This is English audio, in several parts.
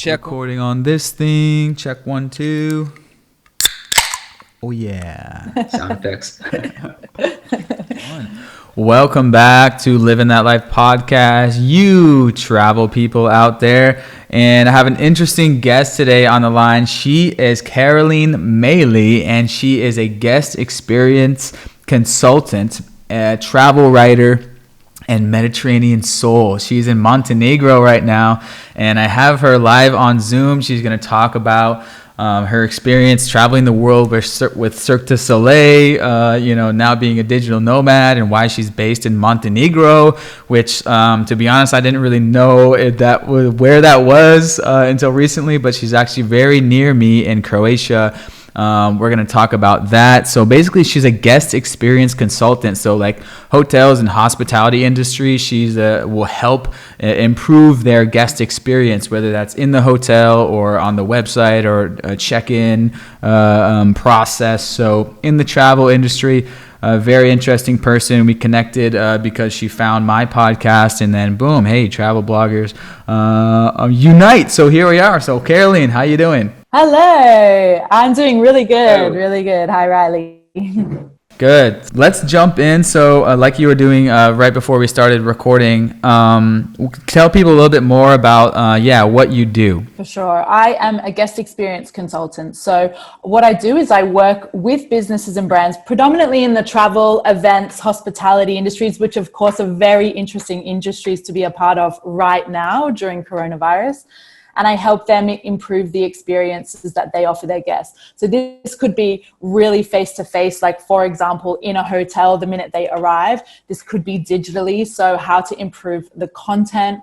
Check recording on this thing. Check 1, 2. Oh yeah. Sound effects. Welcome back to Livin That Life podcast, you travel people out there. And I have an interesting guest today on the line. She is Carolene Maley, and she is a guest experience consultant, a travel writer, and Mediterranean soul. She's in Montenegro right now, and I have her live on Zoom. She's going to talk about her experience traveling the world with Cirque du Soleil, now being a digital nomad, and why she's based in Montenegro, which, to be honest, I didn't really know where that was until recently, but she's actually very near me in Croatia. We're going to talk about that. So basically, she's a guest experience consultant. So like hotels and hospitality industry, she's will help improve their guest experience, whether that's in the hotel or on the website or a check-in process. So in the travel industry, a very interesting person. We connected because she found my podcast, and then boom, hey, travel bloggers unite. So here we are. So Carolene, how you doing? Hello, I'm doing really good, really good. Hi, Riley. Good. Let's jump in. So like you were doing right before we started recording, tell people a little bit more about, what you do. For sure. I am a guest experience consultant. So what I do is I work with businesses and brands, predominantly in the travel, events, hospitality industries, which of course are very interesting industries to be a part of right now during coronavirus. And I help them improve the experiences that they offer their guests. So this could be really face-to-face, like for example, in a hotel the minute they arrive. This could be digitally, so how to improve the content,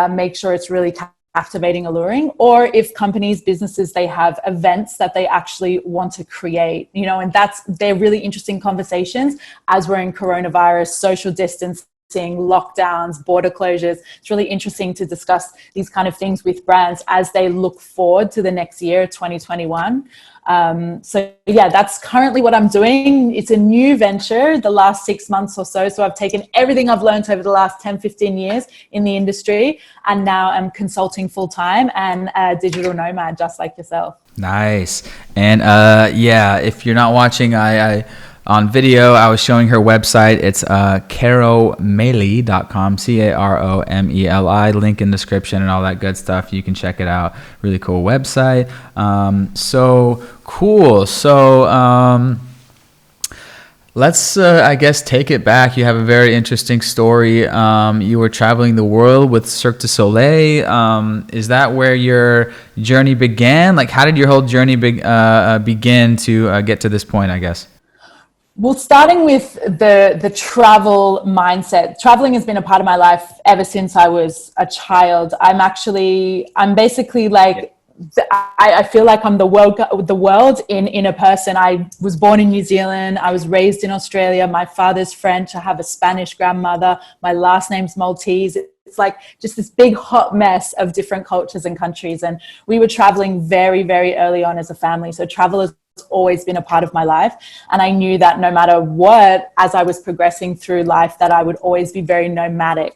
make sure it's really captivating, alluring, or if companies, businesses, they have events that they actually want to create, and they're really interesting conversations as we're in coronavirus, social distance, lockdowns, border closures. It's really interesting to discuss these kind of things with brands as they look forward to the next year, 2021. That's currently what I'm doing. It's a new venture the last 6 months or so. So I've taken everything I've learned over the last 10, 15 years in the industry, and now I'm consulting full time and a digital nomad just like yourself. Nice. And if you're not watching, I on video, I was showing her website. It's caromeli.com, CAROMELI, link in description and all that good stuff. You can check it out. Really cool website. So cool. So let's, take it back. You have a very interesting story. You were traveling the world with Cirque du Soleil. Is that where your journey began? Like, how did your whole journey begin to get to this point, I guess? Well, starting with the travel mindset, traveling has been a part of my life ever since I was a child. I'm basically like, I feel like I'm the world in a person. I was born in New Zealand. I was raised in Australia. My father's French. I have a Spanish grandmother. My last name's Maltese. It's like just this big hot mess of different cultures and countries. And we were traveling very, very early on as a family. So travel has always been a part of my life. And I knew that no matter what, as I was progressing through life, that I would always be very nomadic,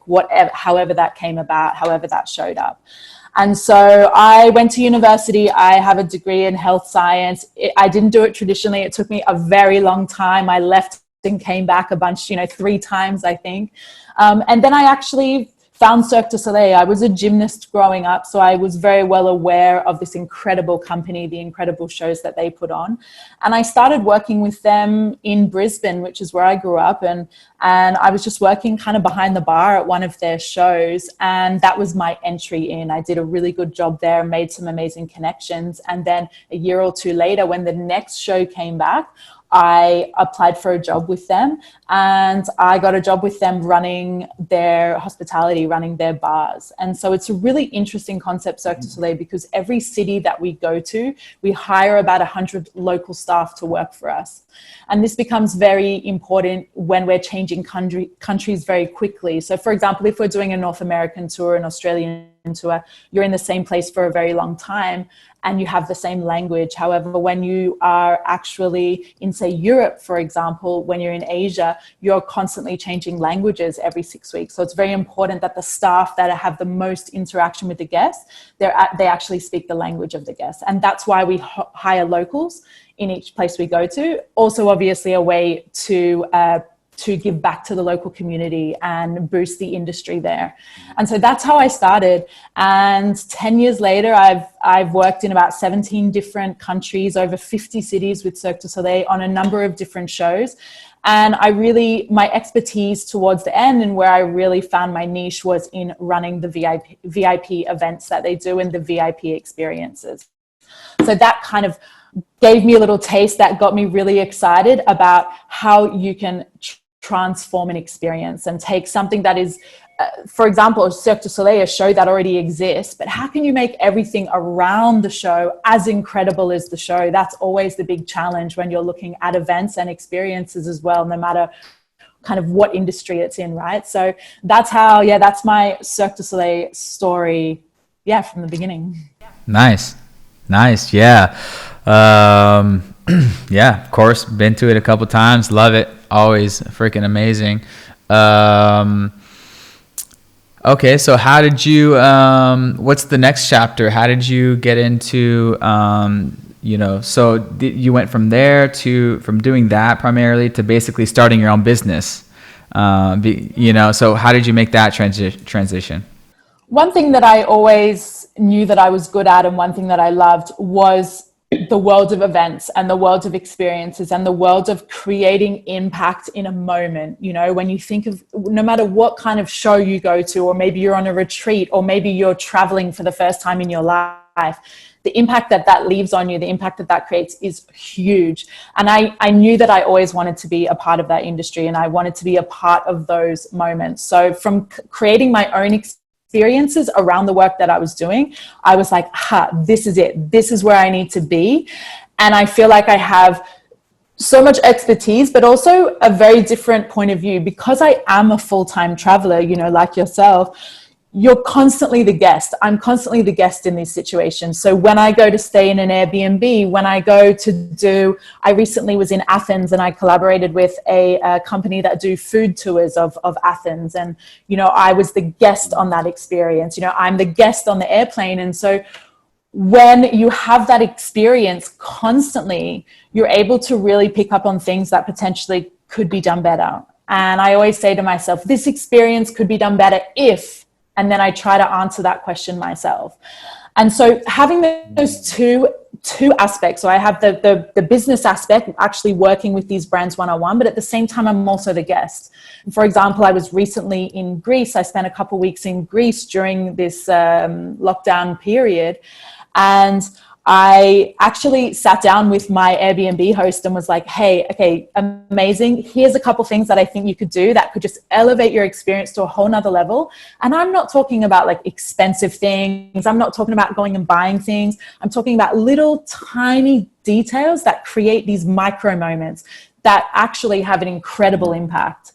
however that came about, however that showed up. And so I went to university. I have a degree in health science. I didn't do it traditionally. It took me a very long time. I left and came back a bunch, 3 times, I think. And then I actually found Cirque du Soleil. I was a gymnast growing up, so I was very well aware of this incredible company, the incredible shows that they put on. And I started working with them in Brisbane, which is where I grew up. And I was just working kind of behind the bar at one of their shows. And that was my entry in. I did a really good job there, made some amazing connections. And then a year or 2 later, when the next show came back, I applied for a job with them, and I got a job with them running their hospitality, running their bars. And so it's a really interesting concept, Cirque du Soleil, because every city that we go to, we hire about 100 local staff to work for us. And this becomes very important when we're changing countries very quickly. So for example, if we're doing a North American tour, an Australian you're in the same place for a very long time and you have the same language. However, when you are actually in, say, Europe, for example, when you're in Asia, you're constantly changing languages every 6 weeks. So it's very important that the staff that have the most interaction with the guests, they actually speak the language of the guests. And that's why we hire locals in each place we go to. Also, obviously, a way to give back to the local community and boost the industry there. And so that's how I started. And 10 years later, I've worked in about 17 different countries, over 50 cities with Cirque du Soleil on a number of different shows. And my expertise towards the end and where I really found my niche was in running the VIP events that they do and the VIP experiences. So that kind of gave me a little taste that got me really excited about how you can transform an experience and take something that is, for example, Cirque du Soleil, a show that already exists, but how can you make everything around the show as incredible as the show? That's always the big challenge when you're looking at events and experiences as well, no matter kind of what industry it's in, right? So that's my Cirque du Soleil story, from the beginning. Nice, yeah. Yeah, of course, been to it a couple times, love it, always freaking amazing. Okay, so how did you what's the next chapter? How did you get into you went from there from doing that primarily to basically starting your own business, so how did you make that transition? One thing that I always knew that I was good at, and one thing that I loved, was the world of events and the world of experiences and the world of creating impact in a moment. When you think of, no matter what kind of show you go to, or maybe you're on a retreat, or maybe you're traveling for the first time in your life, the impact that leaves on you, the impact that creates is huge. And I knew that I always wanted to be a part of that industry, and I wanted to be a part of those moments. So from creating my own experiences around the work that I was doing, I was like, this is it. This is where I need to be. And I feel like I have so much expertise, but also a very different point of view, because I am a full-time traveler, like yourself. You're constantly the guest. I'm constantly the guest in these situations. So when I go to stay in an Airbnb, I recently was in Athens, and I collaborated with a company that do food tours of Athens. And, I was the guest on that experience. I'm the guest on the airplane. And so when you have that experience constantly, you're able to really pick up on things that potentially could be done better. And I always say to myself, this experience could be done better if, and then I try to answer that question myself. And so having those two aspects, so I have the business aspect, actually working with these brands one-on-one, but at the same time, I'm also the guest. For example, I was recently in Greece. I spent a couple of weeks in Greece during this lockdown period. And I actually sat down with my Airbnb host and was like, hey, okay, amazing. Here's a couple things that I think you could do that could just elevate your experience to a whole nother level. And I'm not talking about like expensive things. I'm not talking about going and buying things. I'm talking about little tiny details that create these micro moments that actually have an incredible impact.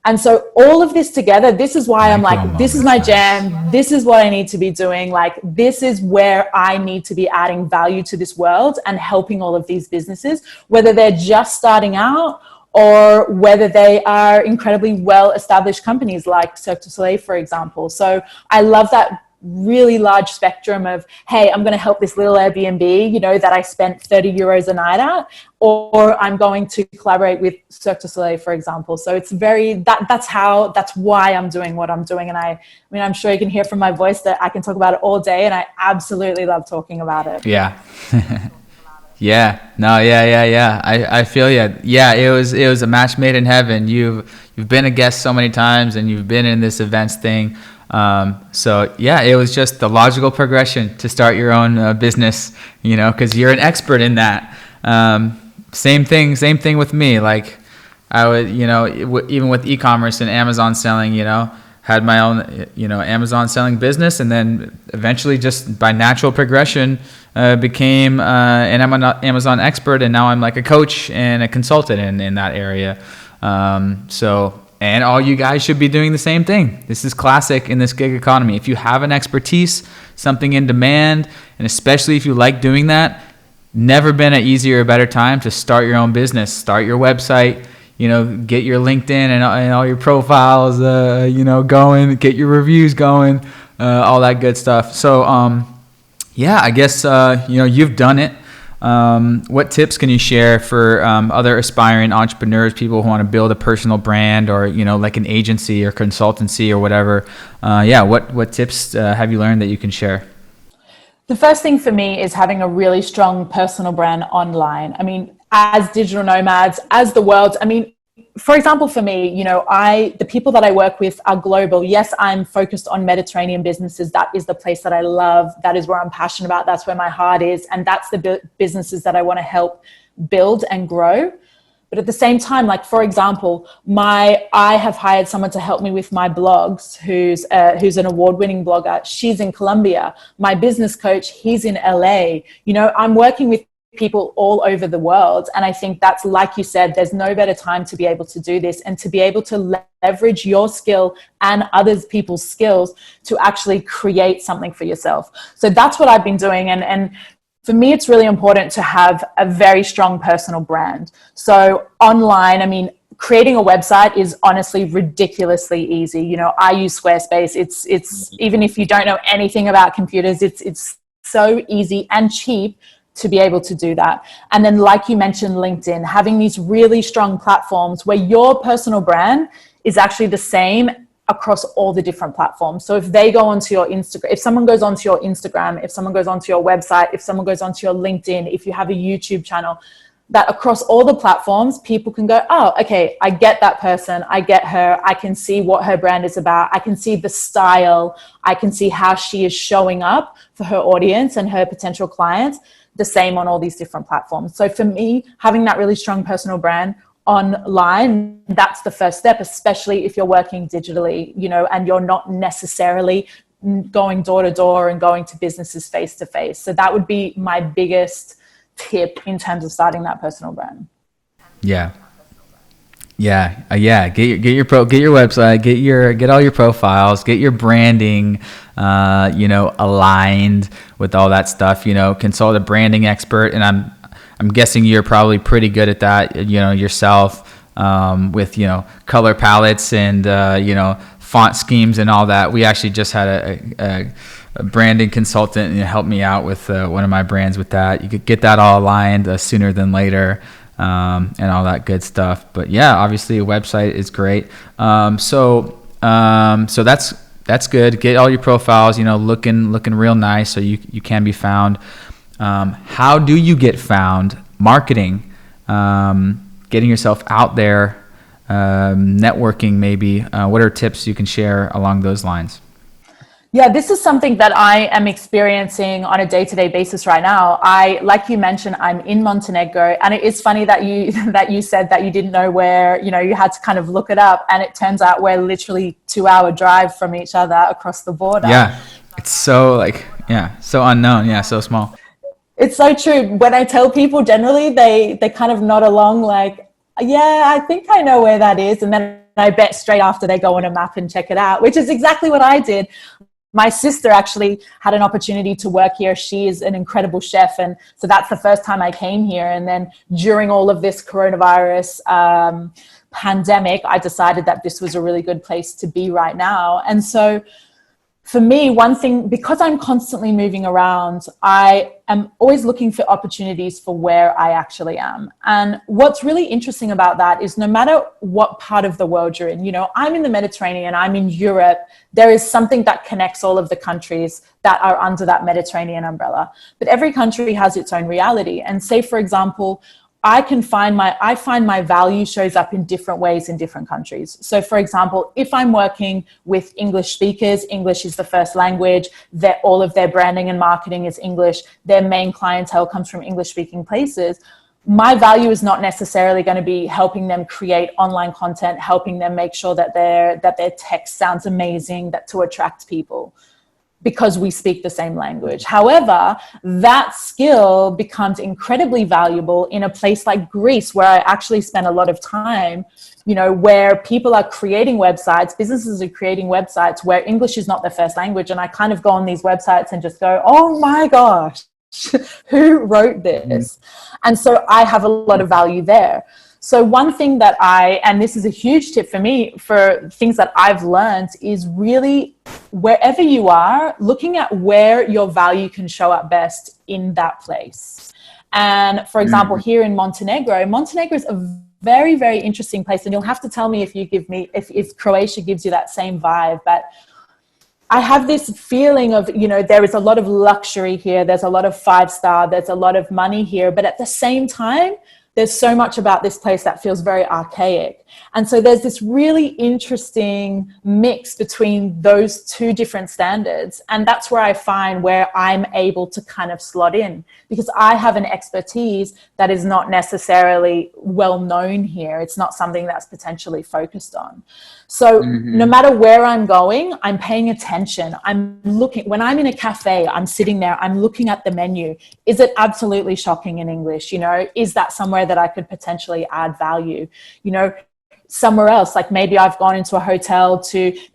And so all of this together, this is why I'm like, this is my jam. This is what I need to be doing. Like, this is where I need to be adding value to this world and helping all of these businesses, whether they're just starting out or whether they are incredibly well-established companies like Cirque du Soleil, for example. So I love that really large spectrum of, hey, I'm going to help this little Airbnb, that I spent 30 euros a night at, or I'm going to collaborate with Cirque du Soleil, for example. So it's that's why I'm doing what I'm doing. And I'm sure you can hear from my voice that I can talk about it all day, and I absolutely love talking about it. Yeah. Yeah. No, yeah. I feel you. Yeah, it was a match made in heaven. You've been a guest so many times, and you've been in this events thing. So yeah, it was just the logical progression to start your own business, because you're an expert in that. Same thing with me. Like I would, even with e-commerce and Amazon selling, had my own, Amazon selling business, and then eventually just by natural progression, became an Amazon expert. And now I'm like a coach and a consultant in that area. So And all you guys should be doing the same thing. This is classic in this gig economy. If you have an expertise, something in demand, and especially if you like doing that, never been an easier or better time to start your own business, start your website, get your LinkedIn and all your profiles, going, get your reviews going, all that good stuff. So, I guess, you've done it. What tips can you share for other aspiring entrepreneurs, people who want to build a personal brand or, like an agency or consultancy or whatever? What tips have you learned that you can share? The first thing for me is having a really strong personal brand online. I mean, as digital nomads, as the world, for example, for me, the people that I work with are global. Yes, I'm focused on Mediterranean businesses. That is the place that I love. That is where I'm passionate about. That's where my heart is. And that's the businesses that I want to help build and grow. But at the same time, like, for example, I have hired someone to help me with my blogs, who's an award-winning blogger. She's in Colombia. My business coach, he's in LA. I'm working with people all over the world. And I think that's, like you said, there's no better time to be able to do this and to be able to leverage your skill and others people's skills to actually create something for yourself. So that's what I've been doing. And for me, it's really important to have a very strong personal brand. So online, creating a website is honestly ridiculously easy. I use Squarespace. It's even if you don't know anything about computers, it's so easy and cheap to be able to do that. And then, like you mentioned, LinkedIn, having these really strong platforms where your personal brand is actually the same across all the different platforms. So if they go onto your Instagram, if someone goes onto your Instagram, if someone goes onto your website, if someone goes onto your LinkedIn, if you have a YouTube channel, that across all the platforms, people can go, oh, okay, I get that person. I get her. I can see what her brand is about. I can see the style. I can see how she is showing up for her audience and her potential clients. The same on all these different platforms. So for me, having that really strong personal brand online, that's the first step, especially if you're working digitally, and you're not necessarily going door to door and going to businesses face to face. So that would be my biggest tip in terms of starting that personal brand. Yeah. Get your website, get all your profiles, get your branding, aligned with all that stuff. Consult a branding expert, and I'm guessing you're probably pretty good at that. Yourself, with color palettes and font schemes and all that. We actually just had a branding consultant help me out with one of my brands with that. You could get that all aligned sooner than later. And all that good stuff. But yeah, obviously a website is great. So that's good. Get all your profiles, looking real nice so you can be found. How do you get found? Marketing, getting yourself out there, networking maybe. What are tips you can share along those lines? Yeah, this is something that I am experiencing on a day-to-day basis right now. Like you mentioned, I'm in Montenegro, and it is funny that you said that you didn't know where, you had to kind of look it up, and it turns out we're literally 2-hour drive from each other across the border. Yeah, it's so so unknown. Yeah, so small. It's so true. When I tell people, generally they kind of nod along like, yeah, I think I know where that is. And then I bet straight after they go on a map and check it out, which is exactly what I did. My sister actually had an opportunity to work here. She is an incredible chef. And so that's the first time I came here. And then during all of this coronavirus pandemic, I decided that this was a really good place to be right now. And so for me, one thing, because I'm constantly moving around, I am always looking for opportunities for where I actually am. And what's really interesting about that is no matter what part of the world you're in, I'm in the Mediterranean, I'm in Europe, there is something that connects all of the countries that are under that Mediterranean umbrella. But every country has its own reality. And say, for example, I find my value shows up in different ways in different countries. So for example, if I'm working with English speakers, English is the first language, all of their branding and marketing is English, their main clientele comes from English speaking places, my value is not necessarily going to be helping them create online content, helping them make sure that their text sounds amazing, that to attract people. because we speak the same language. However, that skill becomes incredibly valuable in a place like Greece, where I actually spent a lot of time, you know, where people are creating websites, businesses are creating websites where English is not their first language. And I kind of go on these websites and just go, oh my gosh, who wrote this? And so I have a lot of value there. So one thing that and this is a huge tip for me, for things that I've learned, is really, wherever you are, looking at where your value can show up best in that place. And for example, here in Montenegro is a very, very interesting place. And you'll have to tell me if Croatia gives you that same vibe. But I have this feeling of, you know, there is a lot of luxury here. There's a lot of 5-star, there's a lot of money here. But at the same time, there's so much about this place that feels very archaic. And so there's this really interesting mix between those two different standards. And that's where I find where I'm able to kind of slot in, because I have an expertise that is not necessarily well known here. It's not something that's potentially focused on. So no matter where I'm going, I'm paying attention. I'm looking, when I'm in a cafe, I'm sitting there, I'm looking at the menu. Is it absolutely shocking in English? You know, is that somewhere that I could potentially add value? You know, somewhere else, like maybe I've gone into a hotel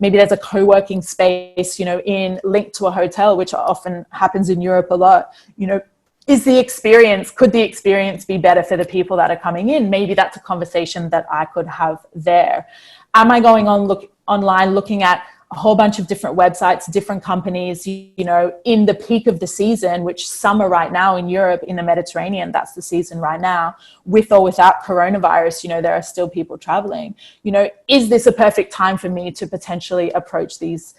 maybe there's a co-working space, you know, linked to a hotel, which often happens in Europe a lot. You know, could the experience be better for the people that are coming in? Maybe that's a conversation that I could have there. Am I going online looking at a whole bunch of different websites, different companies, you know, in the peak of the season, which summer right now in Europe, in the Mediterranean, that's the season right now, with or without coronavirus, you know, there are still people traveling. You know, is this a perfect time for me to potentially approach these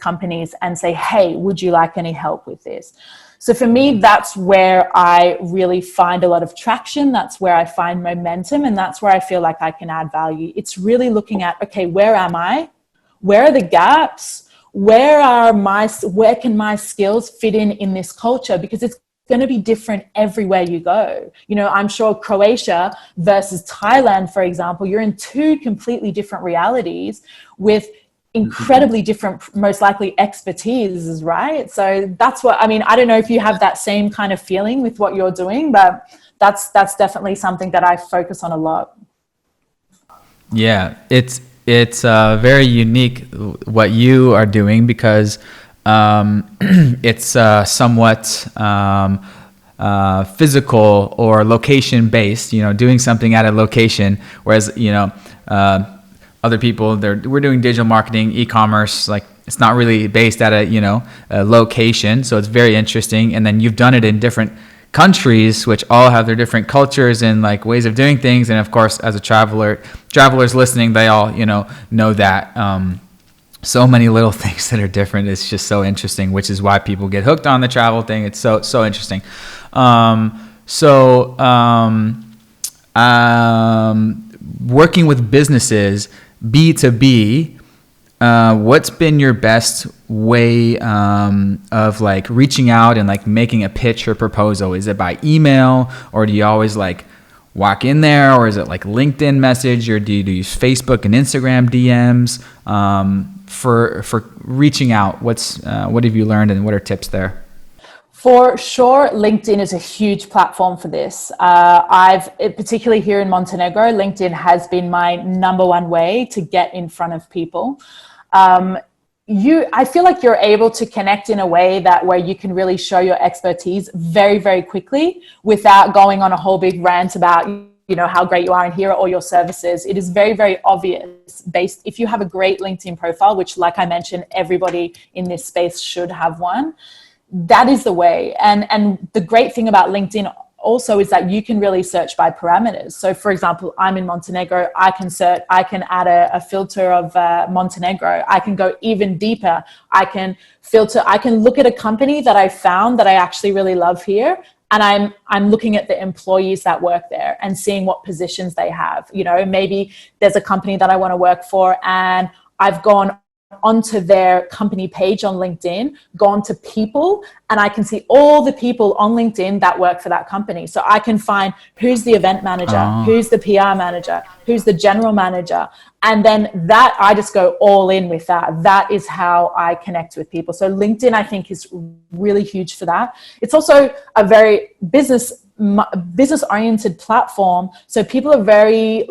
companies and say, hey, would you like any help with this? So for me, that's where I really find a lot of traction. That's where I find momentum. And that's where I feel like I can add value. It's really looking at, okay, where am I? Where are the gaps? Where can my skills fit in this culture? Because it's going to be different everywhere you go. You know, I'm sure Croatia versus Thailand, for example, you're in two completely different realities with incredibly different, most likely, expertise, right? So that's what, I mean, I don't know if you have that same kind of feeling with what you're doing, but that's definitely something that I focus on a lot. Yeah, it's very unique what you are doing, because it's somewhat physical or location based, you know, doing something at a location, whereas, you know, other people, we're doing digital marketing, e-commerce, like it's not really based at a location. So it's very interesting. And then you've done it in different countries, which all have their different cultures and like ways of doing things. And of course, as a travelers listening, they all, you know that so many little things that are different. It's just so interesting, which is why people get hooked on the travel thing. It's so interesting. Working with businesses, B2B, what's been your best way of like reaching out and like making a pitch or proposal? Is it by email, or do you always like walk in there, or is it like LinkedIn message, or do you use Facebook and Instagram DMs for reaching out? What have you learned, and what are tips there? For sure, LinkedIn is a huge platform for this. Particularly here in Montenegro, LinkedIn has been my number one way to get in front of people. I feel like you're able to connect in a way where you can really show your expertise very, very quickly without going on a whole big rant about, you know, how great you are in here or your services. It is very, very obvious if you have a great LinkedIn profile, which, like I mentioned, everybody in this space should have one. That is the way. And the great thing about LinkedIn also is that you can really search by parameters. So for example, I'm in Montenegro, I can add a filter of Montenegro. I can go even deeper. I can look at a company that I found that I actually really love here. And I'm looking at the employees that work there and seeing what positions they have. You know, maybe there's a company that I want to work for, and I've gone onto their company page on LinkedIn, gone to people, and I can see all the people on LinkedIn that work for that company. So I can find who's the event manager, who's the PR manager, who's the general manager. And then that, I just go all in with that. That is how I connect with people. So LinkedIn, I think, is really huge for that. It's also a very business oriented platform. So people are very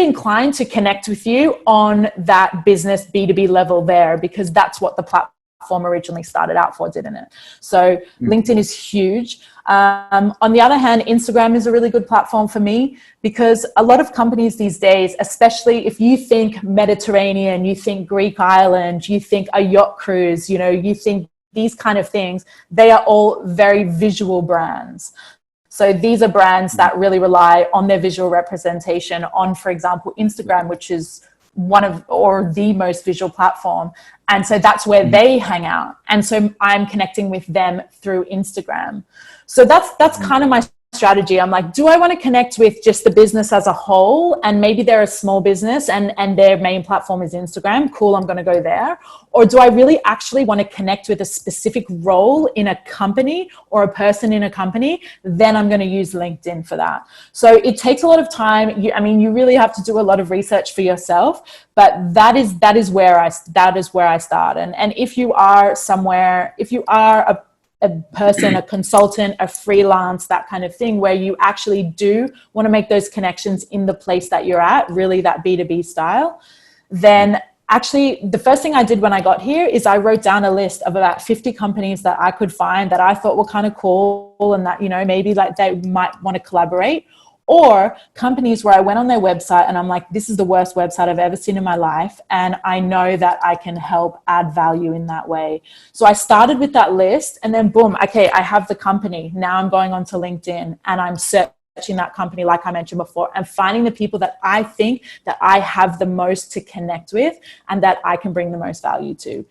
inclined to connect with you on that business B2B level there, because that's what the platform originally started out for, didn't it? So LinkedIn is huge. On the other hand, Instagram is a really good platform for me, because a lot of companies these days, especially if you think Mediterranean, you think Greek island, you think a yacht cruise, you think these kind of things, they are all very visual brands. So these are brands that really rely on their visual representation on, for example, Instagram, which is one of, or the most visual platform. And so that's where they hang out. And so I'm connecting with them through Instagram. So that's kind of my strategy. I'm like, do I want to connect with just the business as a whole? And maybe they're a small business and their main platform is Instagram. Cool, I'm going to go there. Or do I really actually want to connect with a specific role in a company or a person in a company? Then I'm going to use LinkedIn for that. So it takes a lot of time. You really have to do a lot of research for yourself, but that is where I start. And if you are somewhere, if you are a person, a consultant, a freelance, that kind of thing, where you actually do want to make those connections in the place that you're at, really that B2B style, then actually the first thing I did when I got here is I wrote down a list of about 50 companies that I could find that I thought were kind of cool and that, maybe like they might want to collaborate. Or companies where I went on their website and I'm like, this is the worst website I've ever seen in my life. And I know that I can help add value in that way. So I started with that list and then boom, okay, I have the company. Now I'm going on to LinkedIn and I'm searching that company, like I mentioned before, and finding the people that I think that I have the most to connect with and that I can bring the most value to.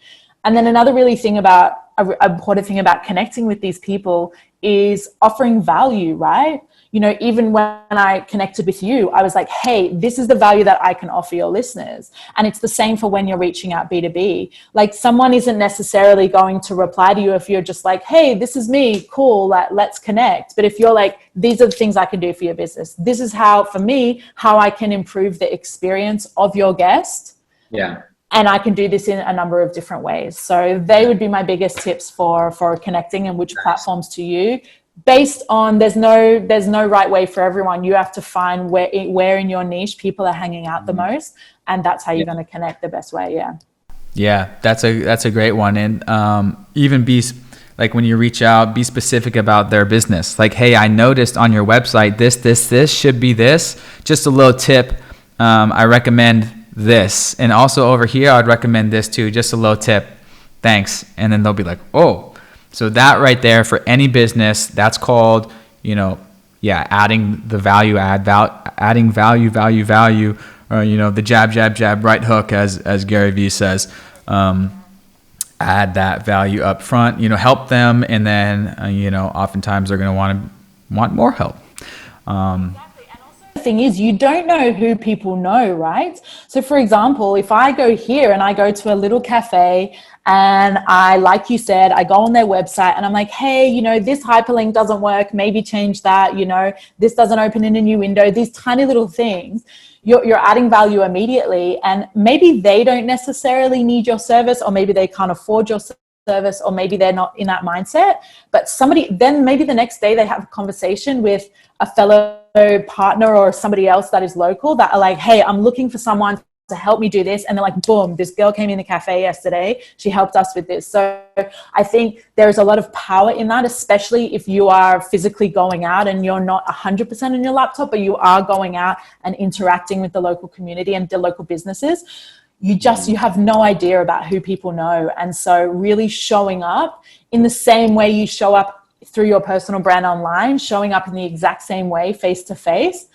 And then another important thing about connecting with these people is offering value, right? Even when I connected with you, I was like, hey, this is the value that I can offer your listeners. And it's the same for when you're reaching out B2B. Like someone isn't necessarily going to reply to you if you're just like, hey, this is me, cool, let's connect. But if you're like, these are the things I can do for your business. This is how I can improve the experience of your guest. Yeah. And I can do this in a number of different ways. So they would be my biggest tips for connecting and which platforms to use. Based on there's no right way for everyone. You have to find where in your niche people are hanging out the most, and that's how you're going to connect the best way. Yeah, that's a great one. And even be like, when you reach out, be specific about their business. Like, hey, I noticed on your website this should be this. Just a little tip. I recommend this, and also over here I'd recommend this too. Just a little tip. Thanks. And then they'll be like, oh. So that right there, for any business, that's called, adding the value adding value, or, the jab, right hook, as Gary Vee says. Add that value up front, help them. And then, oftentimes they're going to want more help. The thing is, you don't know who people know, right? So for example, if I go here and I go to a little cafe and like you said, I go on their website and I'm like, hey, this hyperlink doesn't work, maybe change that, this doesn't open in a new window, these tiny little things, you're adding value immediately. And maybe they don't necessarily need your service, or maybe they can't afford your service, or maybe they're not in that mindset, but then maybe the next day they have a conversation with a fellow partner or somebody else that is local that are like, hey, I'm looking for someone to help me do this. And they're like, boom, this girl came in the cafe yesterday, she helped us with this. So I think there's a lot of power in that, especially if you are physically going out and you're not 100% on your laptop, but you are going out and interacting with the local community and the local businesses. You have no idea about who people know. And so really showing up in the same way you show up through your personal brand online, showing up in the exact same way face to face,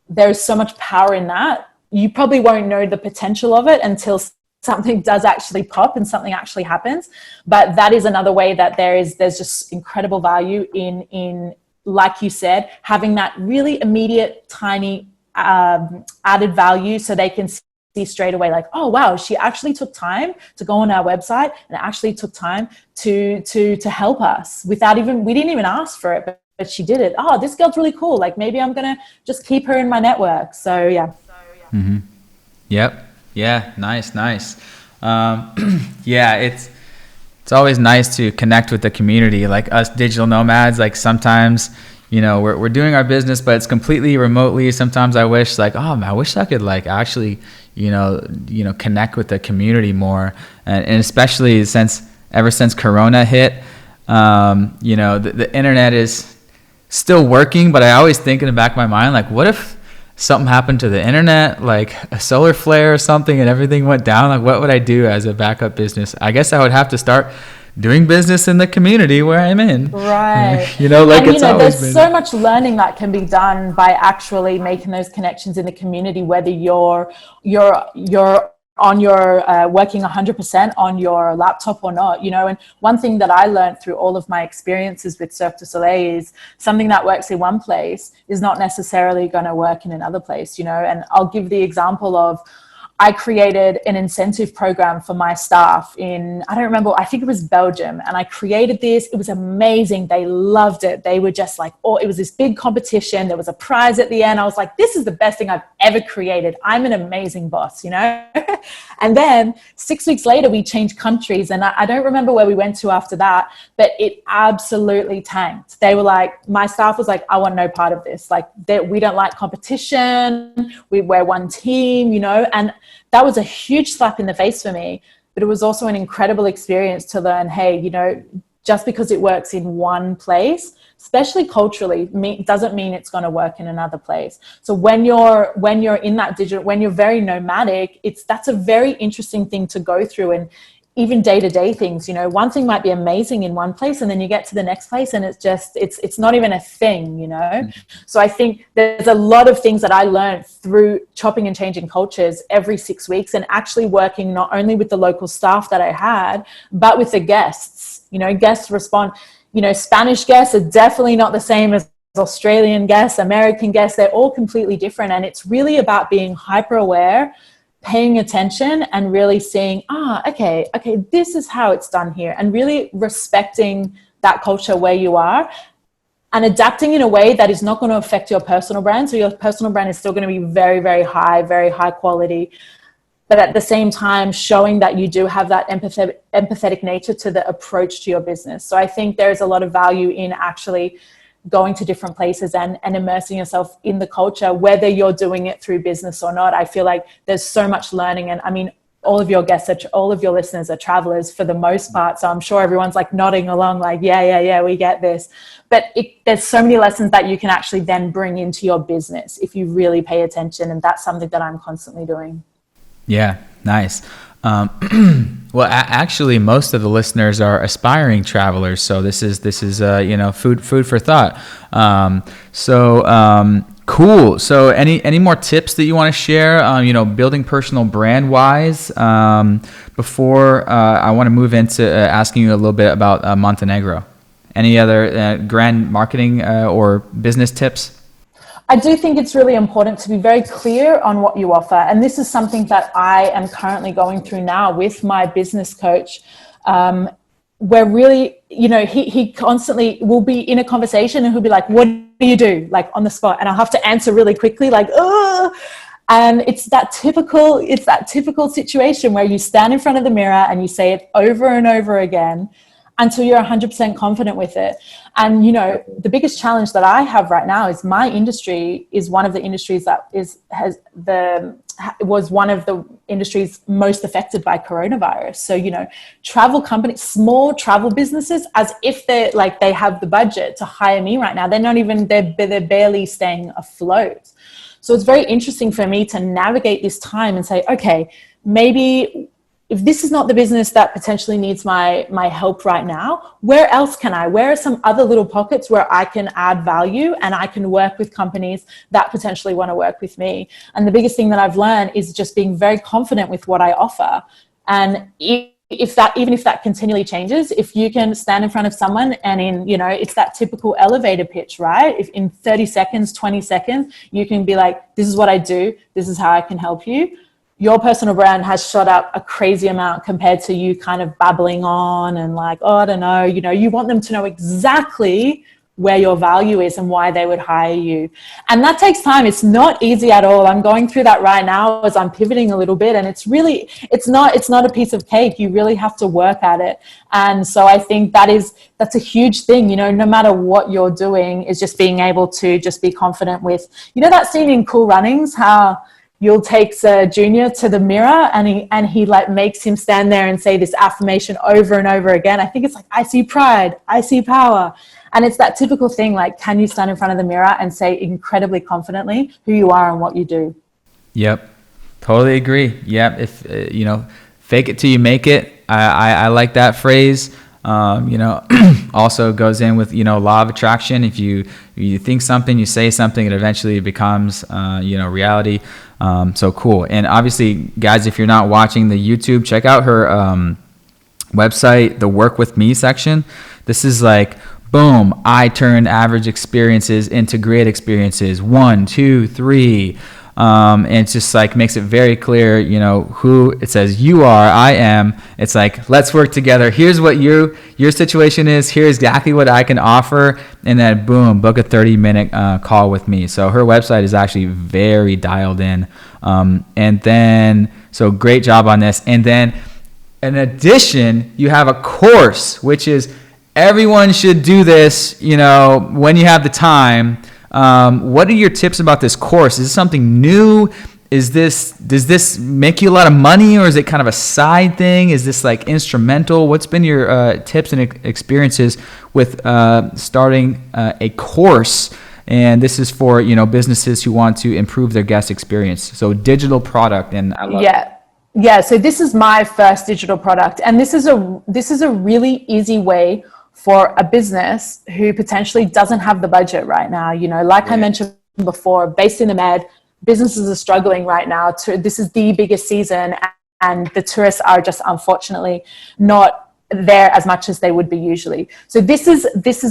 there's so much power in that. You probably won't know the potential of it until something does actually pop and something actually happens. But that is another way that there's just incredible value in, like you said, having that really immediate, tiny added value so they can see straight away, like, oh wow, she actually took time to go on our website and actually took time to help us without even, we didn't even ask for it, but she did it. Oh, this girl's really cool. Like maybe I'm gonna just keep her in my network. So yeah. Mm-hmm. Yep. Yeah. Nice. Yeah. It's always nice to connect with the community, like us digital nomads. Like sometimes, we're doing our business, but it's completely remotely. Sometimes I wish I wish I could actually, connect with the community more. And especially ever since Corona hit, the internet is still working, but I always think in the back of my mind, like, what if something happened to the internet, like a solar flare or something, and everything went down? Like, what would I do as a backup business? I guess I would have to start doing business in the community where I'm in. Right. There's so much learning that can be done by actually making those connections in the community, whether you're on your working 100% on your laptop or not, and one thing that I learned through all of my experiences with Cirque du Soleil is something that works in one place is not necessarily going to work in another place, and I'll give the example of, I created an incentive program for my staff I don't remember, I think it was Belgium. And I created this. It was amazing. They loved it. They were just like, oh, it was this big competition. There was a prize at the end. I was like, this is the best thing I've ever created. I'm an amazing boss, And then 6 weeks later, we changed countries. And I don't remember where we went to after that, but it absolutely tanked. They were like, my staff was like, I want no part of this. Like, we don't like competition. We're one team, and that was a huge slap in the face for me, but it was also an incredible experience to learn, hey, just because it works in one place, especially culturally, doesn't mean it's going to work in another place. So when you're in that digital, when you're very nomadic, that's a very interesting thing to go through. And even day-to-day things, one thing might be amazing in one place, and then you get to the next place and it's not even a thing, So I think there's a lot of things that I learned through chopping and changing cultures every 6 weeks, and actually working not only with the local staff that I had, but with the guests. Guests respond, Spanish guests are definitely not the same as Australian guests, American guests. They're all completely different. And it's really about being hyper aware, paying attention, and really seeing, okay, this is how it's done here, and really respecting that culture where you are, and adapting in a way that is not going to affect your personal brand. So your personal brand is still going to be very, very high quality, but at the same time showing that you do have that empathetic nature to the approach to your business. So I think there's a lot of value in actually going to different places and immersing yourself in the culture, whether you're doing it through business or not. I feel like there's so much learning. And I mean, all of your listeners are travelers for the most part. So I'm sure everyone's like nodding along, like, yeah, we get this. But there's so many lessons that you can actually then bring into your business if you really pay attention. And that's something that I'm constantly doing. Yeah. Nice. Well, actually, most of the listeners are aspiring travelers, so this is food for thought. Cool. So, any more tips that you want to share? Building personal brand wise. Before I want to move into asking you a little bit about Montenegro. Any other grand marketing or business tips? I do think it's really important to be very clear on what you offer. And this is something that I am currently going through now with my business coach, where really, he constantly will be in a conversation and he'll be like, what do you do? Like on the spot. And I'll have to answer really quickly, like, oh. And it's that typical situation where you stand in front of the mirror and you say it over and over again until you're 100% confident with it. And, the biggest challenge that I have right now is my industry is one of the industries that was one of the industries most affected by coronavirus. So, travel companies, small travel businesses, as if they have the budget to hire me right now, they're barely staying afloat. So it's very interesting for me to navigate this time and say, okay, maybe if this is not the business that potentially needs my help right now, where are some other little pockets where I can add value and I can work with companies that potentially want to work with me? And the biggest thing that I've learned is just being very confident with what I offer. And even if that continually changes, if you can stand in front of someone and it's that typical elevator pitch, right? If in 30 seconds, 20 seconds, you can be like, this is what I do, this is how I can help you. your personal brand has shot up a crazy amount compared to you kind of babbling on and like, oh, I don't know, you know, you want them to know exactly where your value is and why they would hire you. And that takes time. It's not easy at all. I'm going through that right now as I'm pivoting a little bit, and it's not a piece of cake. You really have to work at it. And so I think that's a huge thing, you know, no matter what you're doing, is just being able to just be confident with, you know, that scene in Cool Runnings, how Yul takes Junior to the mirror and he like makes him stand there and say this affirmation over and over again. I think it's like, I see pride, I see power. And it's that typical thing, like, can you stand in front of the mirror and say incredibly confidently who you are and what you do? Yep. Totally agree. Yep. If, you know, fake it till you make it. I like that phrase. You know, also goes in with, you know, law of attraction. If you think something, you say something, it eventually becomes, you know, reality. So cool. And obviously, guys, if you're not watching the YouTube, check out her website, the Work With Me section. This is like, boom, I turn average experiences into great experiences. 1, 2, 3. And it's just like makes it very clear, you know, who it says you are, I am. It's like, let's work together. Here's what your situation is. Here's exactly what I can offer. And then boom, book a 30-minute call with me. So her website is actually very dialed in. And then, so great job on this. And then in addition, you have a course, which is everyone should do this, you know, when you have the time. What are your tips about this course? Is this something new? Does this make you a lot of money, or is it kind of a side thing? Is this like instrumental? What's been your tips and experiences with starting a course? And this is for, you know, businesses who want to improve their guest experience. So digital product, and I love it. Yeah. So this is my first digital product, and this is a really easy way for a business who potentially doesn't have the budget right now. You know, like I mentioned before, based in the Med, businesses are struggling right now. This is the biggest season, and the tourists are just unfortunately not there as much as they would be usually. So this is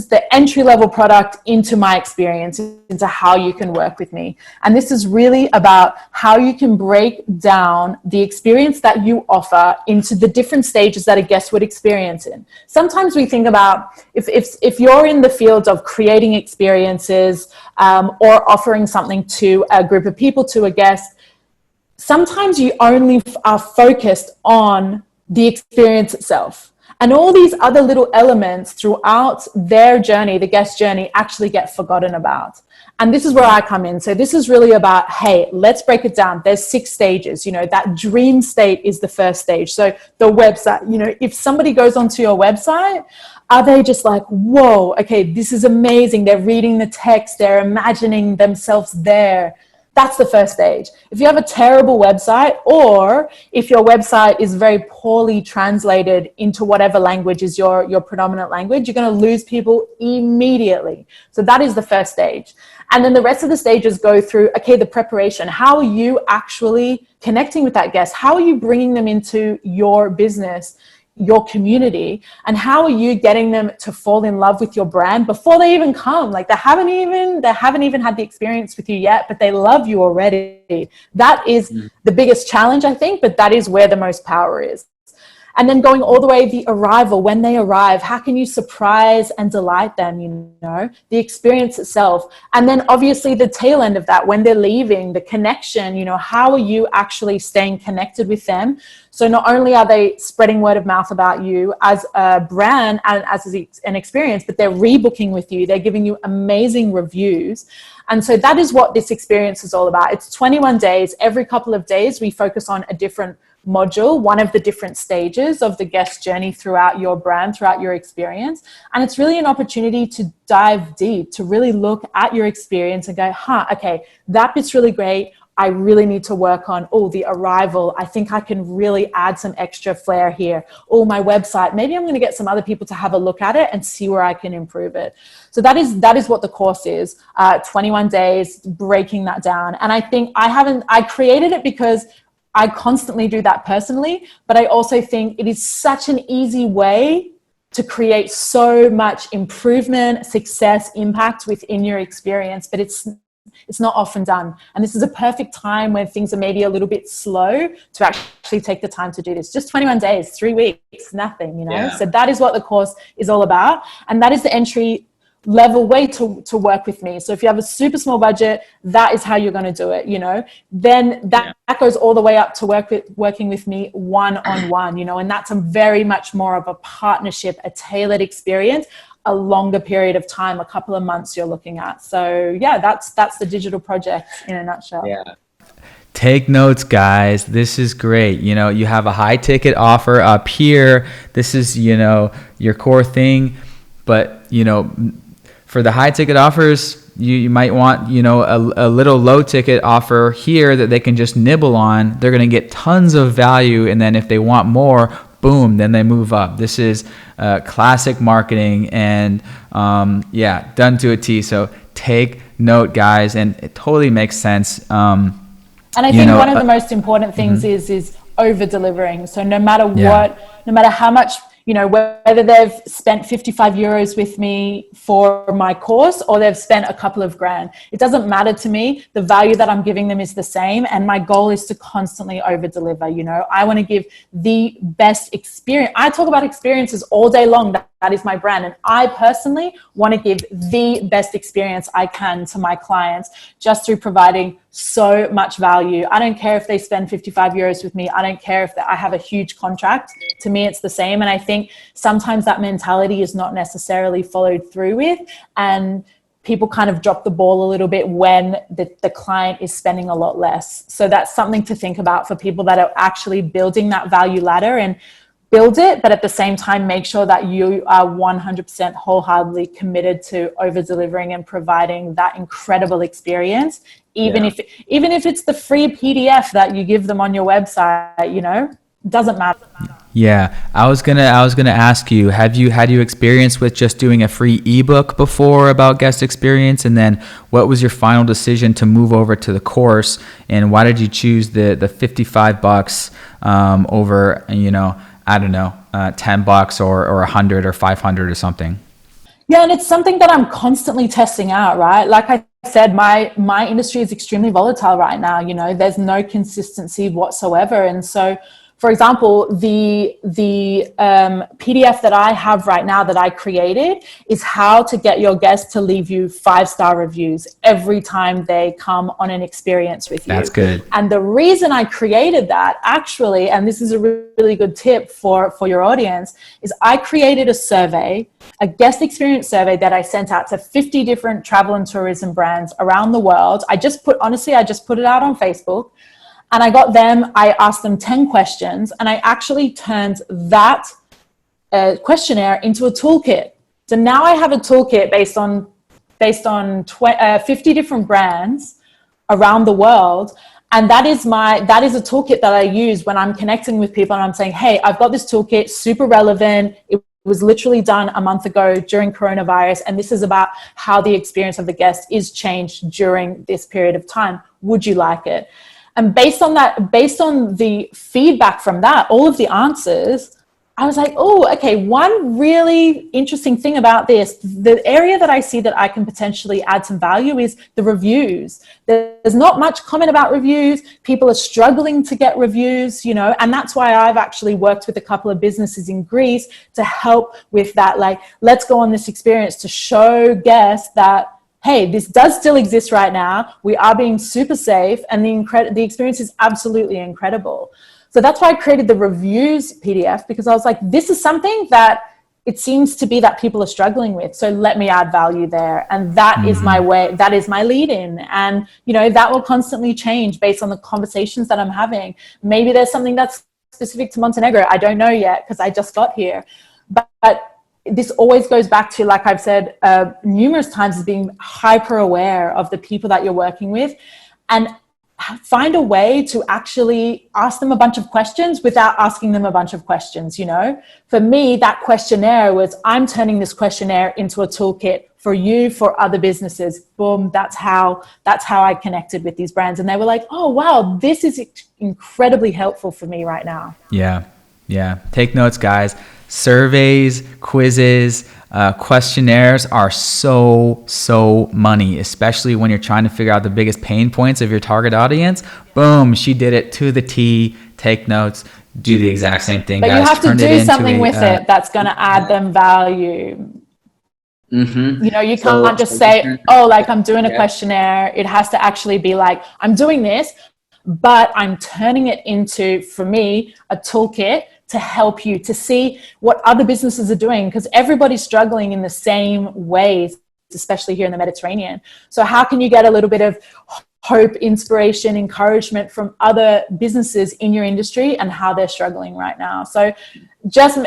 the entry level product into my experience, into how you can work with me. And this is really about how you can break down the experience that you offer into the different stages that a guest would experience in. Sometimes we think about if you're in the field of creating experiences or offering something to a group of people, to a guest, sometimes you only are focused on the experience itself. And all these other little elements throughout their journey, the guest journey, actually get forgotten about. And this is where I come in. So this is really about, hey, let's break it down. There's 6 stages. You know, that dream state is the first stage. So the website, you know, if somebody goes onto your website, are they just like, whoa, okay, this is amazing. They're reading the text. They're imagining themselves there. That's the first stage. If you have a terrible website, or if your website is very poorly translated into whatever language is your predominant language, you're going to lose people immediately. So that is the first stage. And then the rest of the stages go through, okay, the preparation. How are you actually connecting with that guest? How are you bringing them into your business, your community, and how are you getting them to fall in love with your brand before they even come? Like they haven't even had the experience with you yet, but they love you already. That is the biggest challenge, I think, but that is where the most power is. And then going all the way, the arrival, when they arrive, how can you surprise and delight them, you know, the experience itself. And then obviously the tail end of that, when they're leaving, the connection, you know, how are you actually staying connected with them? So not only are they spreading word of mouth about you as a brand and as an experience, but they're rebooking with you. They're giving you amazing reviews. And so that is what this experience is all about. It's 21 days. Every couple of days, we focus on a different module, one of the different stages of the guest journey throughout your brand, throughout your experience. And it's really an opportunity to dive deep, to really look at your experience and go, okay, that bit's really great. I really need to work on, the arrival. I think I can really add some extra flair here. My website, maybe I'm going to get some other people to have a look at it and see where I can improve it. So that is what the course is, 21 days, breaking that down. And I think I created it because I constantly do that personally, but I also think it is such an easy way to create so much improvement, success, impact within your experience. But it's It's not often done. And this is a perfect time when things are maybe a little bit slow to actually take the time to do this. Just 21 days, 3 weeks, nothing, you know? Yeah. So that is what the course is all about. And that is the entry level way to work with me. So if you have a super small budget, that is how you're going to do it, you know. Then that goes all the way up to working with me one-on-one, you know, and that's a very much more of a partnership, a tailored experience, a longer period of time, a couple of months you're looking at. So yeah, that's the digital project in a nutshell. Yeah. Take notes, guys. This is great. You know, you have a high ticket offer up here. This is, you know, your core thing, but you know, for the high ticket offers, you might want, you know, a little low ticket offer here that they can just nibble on. They're going to get tons of value. And then if they want more, boom, then they move up. This is classic marketing and done to a T. So take note, guys. And it totally makes sense. And I think one of the most important things is over delivering. So no matter what, no matter how much, you know, whether they've spent 55 euros with me for my course or they've spent a couple of grand, it doesn't matter to me. The value that I'm giving them is the same. And my goal is to constantly over deliver. You know, I want to give the best experience. I talk about experiences all day long. That is my brand. And I personally want to give the best experience I can to my clients just through providing so much value. I don't care if they spend 55 euros with me. I don't care if I have a huge contract. To me, it's the same. And I think sometimes that mentality is not necessarily followed through with. And people kind of drop the ball a little bit when the client is spending a lot less. So that's something to think about for people that are actually building that value ladder and build it, but at the same time, make sure that you are 100% wholeheartedly committed to over delivering and providing that incredible experience. Even if it's the free PDF that you give them on your website, you know, doesn't matter. Yeah, I was gonna ask you, have you had experience with just doing a free ebook before about guest experience, and then what was your final decision to move over to the course, and why did you choose the $55 over, you know, I don't know, $10 or 100 or 500 or something? Yeah, and it's something that I'm constantly testing out, right? Like I said, my industry is extremely volatile right now. You know, there's no consistency whatsoever. And so, for example, the PDF that I have right now that I created is how to get your guests to leave you 5-star reviews every time they come on an experience with you. That's good. And the reason I created that actually, and this is a really good tip for your audience, is I created a survey, a guest experience survey that I sent out to 50 different travel and tourism brands around the world. I just put it out on Facebook. And I asked them 10 questions, and I actually turned that questionnaire into a toolkit. So now I have a toolkit based on 50 different brands around the world. And that is a toolkit that I use when I'm connecting with people and I'm saying, hey, I've got this toolkit, super relevant. It was literally done a month ago during coronavirus. And this is about how the experience of the guest is changed during this period of time. Would you like it? And based on the feedback from that, all of the answers, I was like, oh, okay, one really interesting thing about this, the area that I see that I can potentially add some value is the reviews. There's not much comment about reviews. People are struggling to get reviews, you know, and that's why I've actually worked with a couple of businesses in Greece to help with that. Like, let's go on this experience to show guests that, hey, this does still exist right now. We are being super safe, and the experience is absolutely incredible. So that's why I created the reviews PDF, because I was like, this is something that it seems to be that people are struggling with. So let me add value there. And that is my way, that is my lead in. And, you know, that will constantly change based on the conversations that I'm having. Maybe there's something that's specific to Montenegro. I don't know yet because I just got here. But this always goes back to, like I've said numerous times, is being hyper aware of the people that you're working with and find a way to actually ask them a bunch of questions without asking them a bunch of questions. You know, for me, that questionnaire was, I'm turning this questionnaire into a toolkit for you, for other businesses. Boom. That's how I connected with these brands. And they were like, oh, wow, this is incredibly helpful for me right now. Yeah. Take notes, guys. Surveys, quizzes, Questionnaires are so money, especially when you're trying to figure out the biggest pain points of your target audience. Boom, she did it to the T. Take notes, do the exact same thing. But guys, you have to do something with it that's going to add them value. You know, you can't just say, oh, like I'm doing a questionnaire. It has to actually be like, I'm doing this, but I'm turning it into, for me, a toolkit to help you to see what other businesses are doing, because everybody's struggling in the same ways, especially here in the Mediterranean. So how can you get a little bit of hope, inspiration, encouragement from other businesses in your industry and how they're struggling right now? So just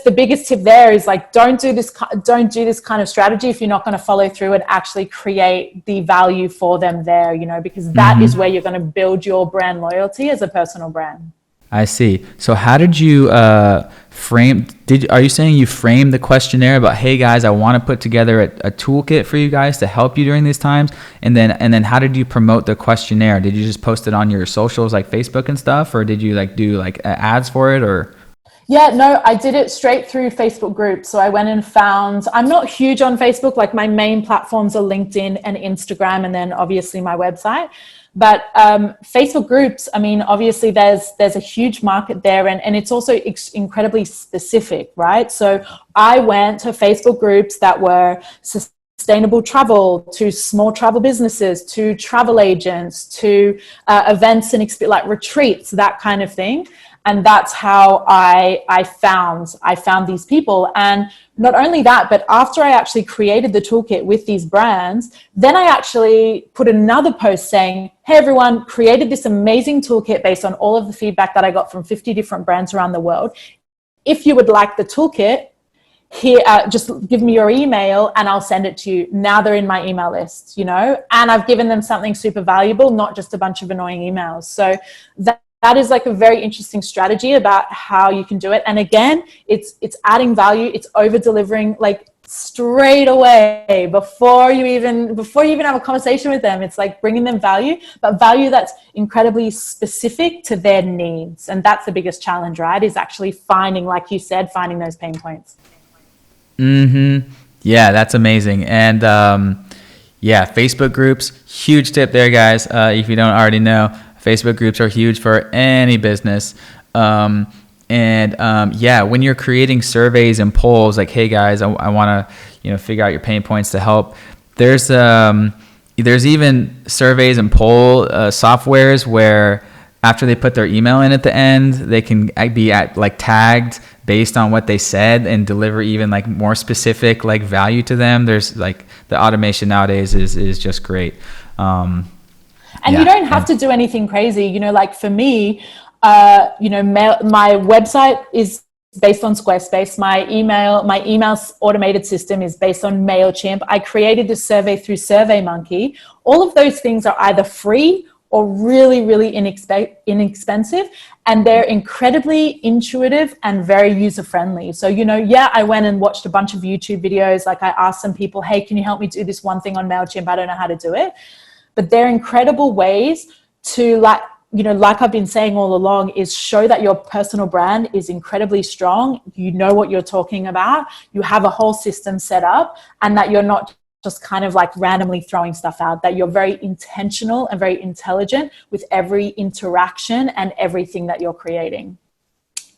the biggest tip there is like, don't do this kind of strategy if you're not going to follow through and actually create the value for them there, you know, because that is where you're going to build your brand loyalty as a personal brand. I see. So how did you are you saying you framed the questionnaire about, hey guys, I want to put together a toolkit for you guys to help you during these times? And then how did you promote the questionnaire? Did you just post it on your socials like Facebook and stuff, or did you like do like ads for it, or? Yeah, no, I did it straight through Facebook groups. So I went and found, I'm not huge on Facebook, like my main platforms are LinkedIn and Instagram, and then obviously my website. But Facebook groups, I mean, obviously there's a huge market there, and it's also incredibly specific, right? So I went to Facebook groups that were sustainable travel, to small travel businesses, to travel agents, to events and like retreats, that kind of thing. And that's how I found these people. And not only that, but after I actually created the toolkit with these brands, then I actually put another post saying, hey everyone, created this amazing toolkit based on all of the feedback that I got from 50 different brands around the world. If you would like the toolkit, here, just give me your email and I'll send it to you. Now they're in my email list, you know, and I've given them something super valuable, not just a bunch of annoying emails. So that is like a very interesting strategy about how you can do it. And again, it's adding value. It's over delivering like straight away before you even have a conversation with them. It's like bringing them value, but value that's incredibly specific to their needs. And that's the biggest challenge, right? Is actually finding, like you said, finding those pain points. Yeah, that's amazing. And yeah, Facebook groups, huge tip there, guys. If you don't already know, Facebook groups are huge for any business. Yeah, when you're creating surveys and polls, like, hey guys, I want to, figure out your pain points to help. There's even surveys and poll softwares where after they put their email in at the end, they can be tagged based on what they said and deliver even like more specific like value to them. There's like the automation nowadays is just great. And you don't have to do anything crazy, like for me, my website is based on Squarespace. My email automated system is based on MailChimp. I created this survey through SurveyMonkey. All of those things are either free or really, really inexpensive, and they're incredibly intuitive and very user-friendly. So, I went and watched a bunch of YouTube videos. Like I asked some people, hey, can you help me do this one thing on MailChimp? I don't know how to do it. But they're incredible ways to like I've been saying all along, is show that your personal brand is incredibly strong. You know what you're talking about. You have a whole system set up, and that you're not just kind of like randomly throwing stuff out, that you're very intentional and very intelligent with every interaction and everything that you're creating.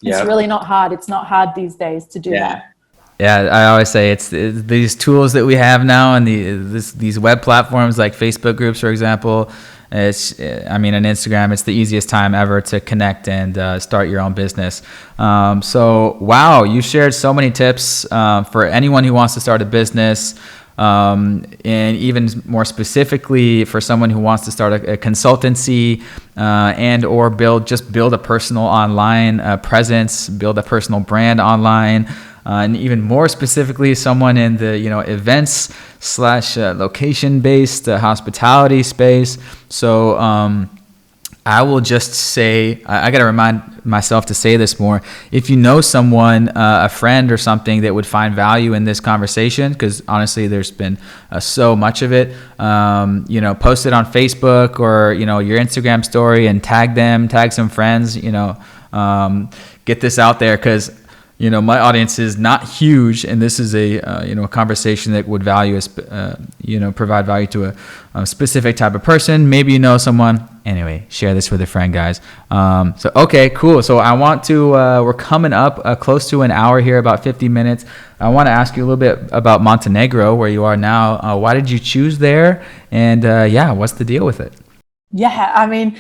It's really not hard. It's not hard these days to do that. Yeah, I always say it's these tools that we have now, and these web platforms like Facebook groups, for example. On Instagram, it's the easiest time ever to connect and start your own business. So, wow, you shared so many tips for anyone who wants to start a business. And even more specifically for someone who wants to start a consultancy and or build a personal online presence, build a personal brand online, and even more specifically someone in the events / location based hospitality space. So I will just say, I got to remind myself to say this more. If you know someone, a friend or something that would find value in this conversation, because honestly, there's been so much of it, post it on Facebook or, your Instagram story and tag some friends, get this out there, because my audience is not huge, and this is a conversation that would provide value to a specific type of person. Maybe you know someone. Anyway, share this with a friend, guys. So okay, cool. So I want to. We're coming up close to an hour here, about 50 minutes. I want to ask you a little bit about Montenegro, where you are now. Why did you choose there? And what's the deal with it? Yeah, I mean,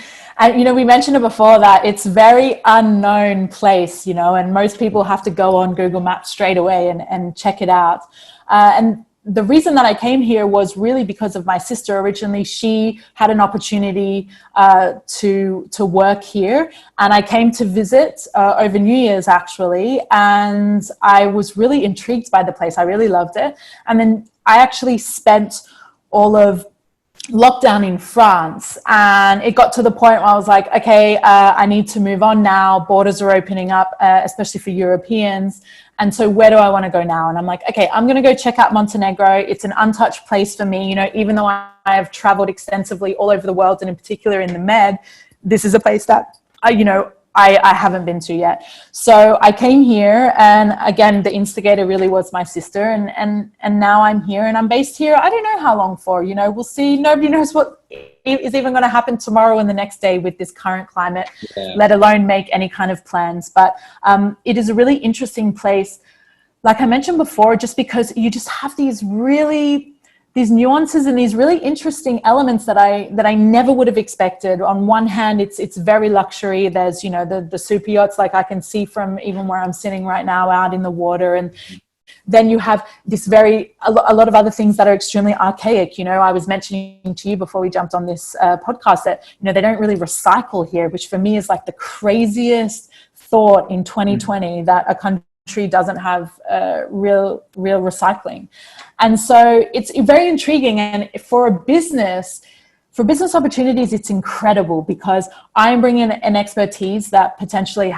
we mentioned it before that it's very unknown place, and most people have to go on Google Maps straight away and check it out. And the reason that I came here was really because of my sister. Originally, she had an opportunity to work here, and I came to visit over New Year's actually, and I was really intrigued by the place. I really loved it. And then I actually spent all of lockdown in France, and it got to the point where I was like, okay, I need to move on now. Borders are opening up, especially for Europeans. And so where do I want to go now? And I'm like, okay, I'm going to go check out Montenegro. It's an untouched place for me. Even though I have traveled extensively all over the world, and in particular in the Med, this is a place that I haven't been to yet. So I came here, and again, the instigator really was my sister, and now I'm here, and I'm based here. I don't know how long for, we'll see. Nobody knows what is even going to happen tomorrow and the next day with this current climate, let alone make any kind of plans. But it is a really interesting place. Like I mentioned before, just because you just have these nuances and these really interesting elements that I never would have expected. On one hand, it's very luxury. There's, the super yachts, like I can see from even where I'm sitting right now out in the water. And then you have this a lot of other things that are extremely archaic. I was mentioning to you before we jumped on this podcast that, they don't really recycle here, which for me is like the craziest thought in 2020 that a country doesn't have real recycling. And so it's very intriguing. And for business opportunities, it's incredible because I'm bringing an expertise that potentially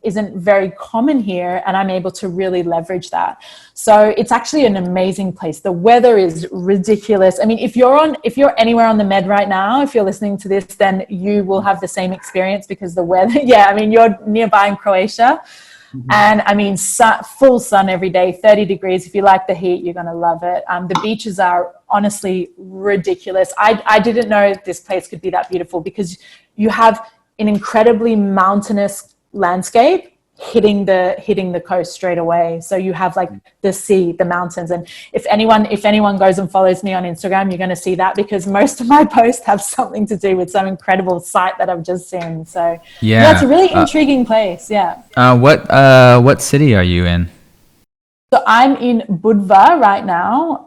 isn't very common here, and I'm able to really leverage that. So it's actually an amazing place. The weather is ridiculous. I mean, if you're anywhere on the Med right now, if you're listening to this, then you will have the same experience because the weather, you're nearby in Croatia. And I mean, full sun every day, 30 degrees. If you like the heat, you're going to love it. The beaches are honestly ridiculous. I didn't know this place could be that beautiful because you have an incredibly mountainous landscape hitting the coast straight away. So you have like the sea, the mountains. And if anyone goes and follows me on Instagram, you're going to see that because most of my posts have something to do with some incredible site that I've just seen. So yeah, it's a really intriguing place. Yeah. What city are you in? So I'm in Budva right now.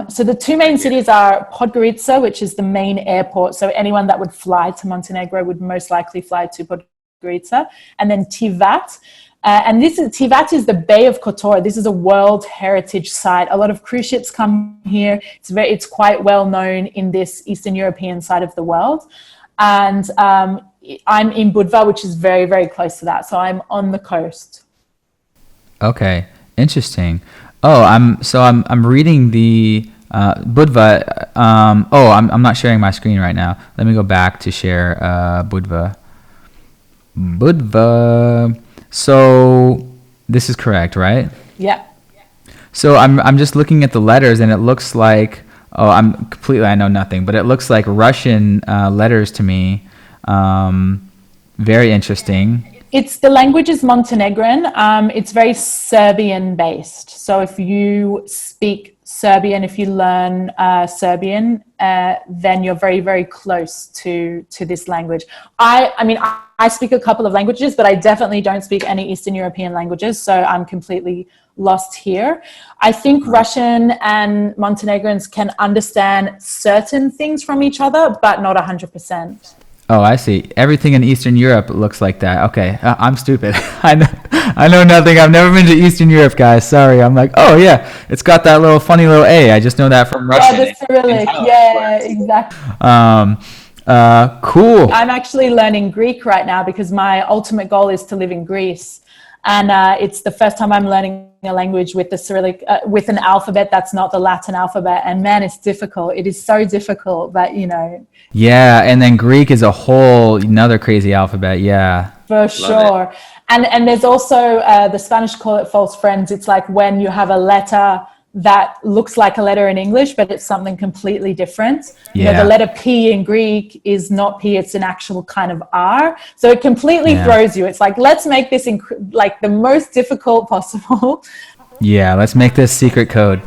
So the two main cities are Podgorica, which is the main airport. So anyone that would fly to Montenegro would most likely fly to Podgorica, and then Tivat. And Tivat is the Bay of Kotor. This is a World Heritage Site. A lot of cruise ships come here. It's quite well known in this Eastern European side of the world. And I'm in Budva, which is very, very close to that. So I'm on the coast. Okay, interesting. Oh, I'm reading the Budva. I'm not sharing my screen right now. Let me go back to share Budva. So this is correct, right? Yeah. So I'm just looking at the letters, and it looks like I know nothing, but it looks like Russian letters to me. Very interesting. The language is Montenegrin. It's very Serbian based. So if you speak Serbian, if you learn Serbian, then you're very, very close to this language. I speak a couple of languages, but I definitely don't speak any Eastern European languages. So I'm completely lost here. I think Russian and Montenegrins can understand certain things from each other, but not 100%. Oh, I see. Everything in Eastern Europe looks like that. Okay, I'm stupid. I know nothing. I've never been to Eastern Europe, guys. Sorry. I'm like, oh yeah, it's got that little funny little A. I just know that from Russian. Yeah, the Cyrillic. Yeah, exactly. Cool. I'm actually learning Greek right now because my ultimate goal is to live in Greece. And it's the first time I'm learning a language with the Cyrillic, with an alphabet that's not the Latin alphabet. And man, it's difficult. It is so difficult, but you know. Yeah, and then Greek is a whole another crazy alphabet. Yeah. For sure. And there's also, the Spanish call it false friends. It's like when you have a letter that looks like a letter in English, but it's something completely different. You know, the letter P in Greek is not P, it's an actual kind of R. So it completely throws you. It's like, let's make this like the most difficult possible. Yeah, let's make this secret code.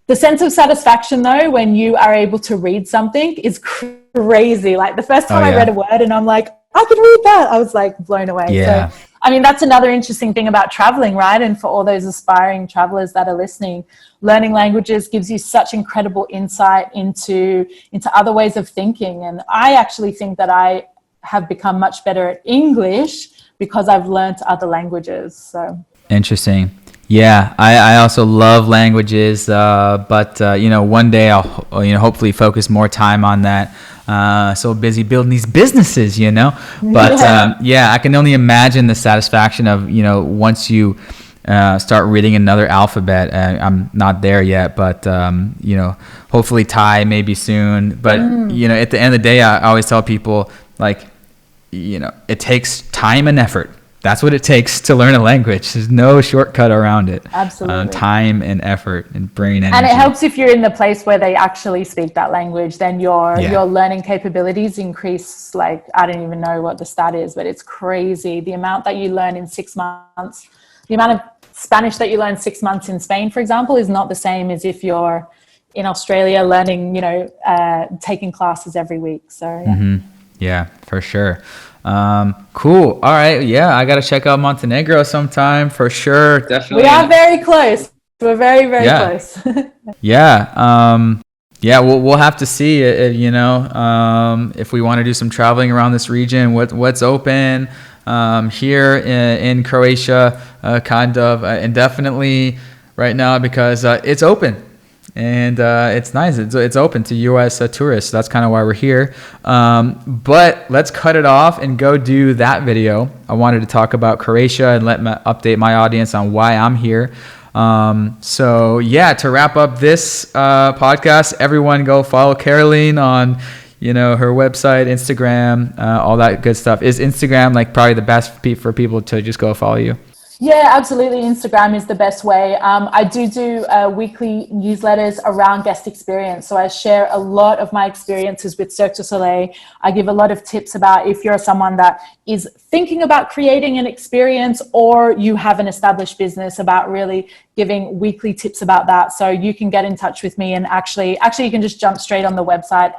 The sense of satisfaction, though, when you are able to read something is crazy. Like the first time I read a word and I'm like, I can read that. I was like blown away. Yeah. So, I mean, that's another interesting thing about traveling, right? And for all those aspiring travelers that are listening, learning languages gives you such incredible insight into other ways of thinking. And I actually think that I have become much better at English because I've learned other languages. So interesting. Yeah, I also love languages, but you know, one day I'll hopefully focus more time on that. So busy building these businesses, you know. But I can only imagine the satisfaction of, you know, once you start reading another alphabet. I'm not there yet, but you know, hopefully Thai maybe soon. But you know, at the end of the day, I always tell people, like, you know, it takes time and effort. That's what it takes to learn a language. There's no shortcut around it. Absolutely. Time and effort and brain energy. And it helps if you're in the place where they actually speak that language, then your learning capabilities increase. Like, I don't even know what the stat is, but it's crazy. The amount that you learn in 6 months, the amount of Spanish that you learn 6 months in Spain, for example, is not the same as if you're in Australia learning, you know, taking classes every week. So, yeah, for sure. Cool. All right. Yeah, I gotta check out Montenegro sometime for sure. Definitely. We are very close. We're very, very close. We'll have to see it, you know, if we want to do some traveling around this region, what's open here in Croatia, kind of, and definitely right now, because it's open. And it's nice. It's open to U.S. Tourists. That's kind of why we're here. But let's cut it off and go do that video. I wanted to talk about Croatia and update my audience on why I'm here. So yeah, to wrap up this podcast, everyone go follow Carolene on, you know, her website, Instagram, all that good stuff. Is Instagram like probably the best for people to just go follow you? Yeah, absolutely. Instagram is the best way. I do weekly newsletters around guest experience. So I share a lot of my experiences with Cirque du Soleil. I give a lot of tips about if you're someone that is thinking about creating an experience or you have an established business, about really giving weekly tips about that. So you can get in touch with me, and actually you can just jump straight on the website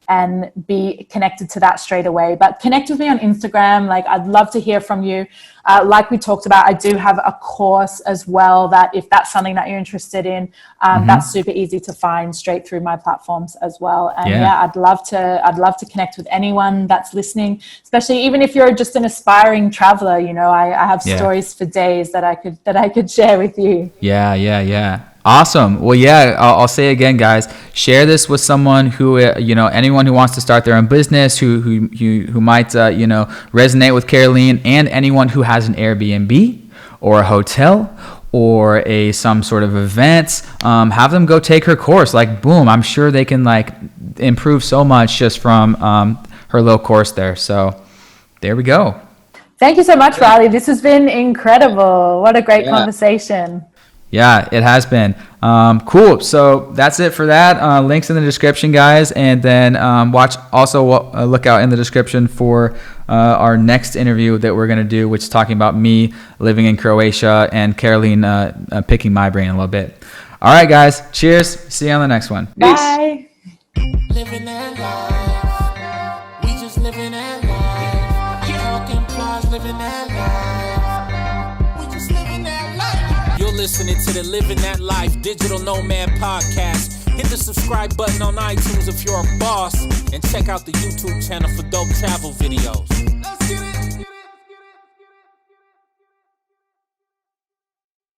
and be connected to that straight away. But connect with me on Instagram. Like, I'd love to hear from you. Like we talked about, I do have a course as well that if that's something that you're interested in, that's super easy to find straight through my platforms as well. And I'd love to connect with anyone that's listening, especially even if you're just an aspiring traveler. You know, I have stories for days that I could share with you. Yeah. Awesome. Well, yeah, I'll say again, guys, share this with someone who, you know, anyone who wants to start their own business, who might, you know, resonate with Carolene, and anyone who has an Airbnb or a hotel or some sort of event, have them go take her course. Like, boom, I'm sure they can like improve so much just from her little course there. So there we go. Thank you so much, Riley. This has been incredible. What a great conversation. Yeah, it has been. Cool. So that's it for that. Links in the description, guys. And then look out in the description for our next interview that we're going to do, which is talking about me living in Croatia and Caroline picking my brain a little bit. All right, guys. Cheers. See you on the next one. Bye. Living that life. We just living that life. Talking plus living that life. We just living that life. You're listening to the Living That Life Digital Nomad Podcast. Hit the subscribe button on iTunes if you're a boss, and check out the YouTube channel for dope travel videos. Let's get it.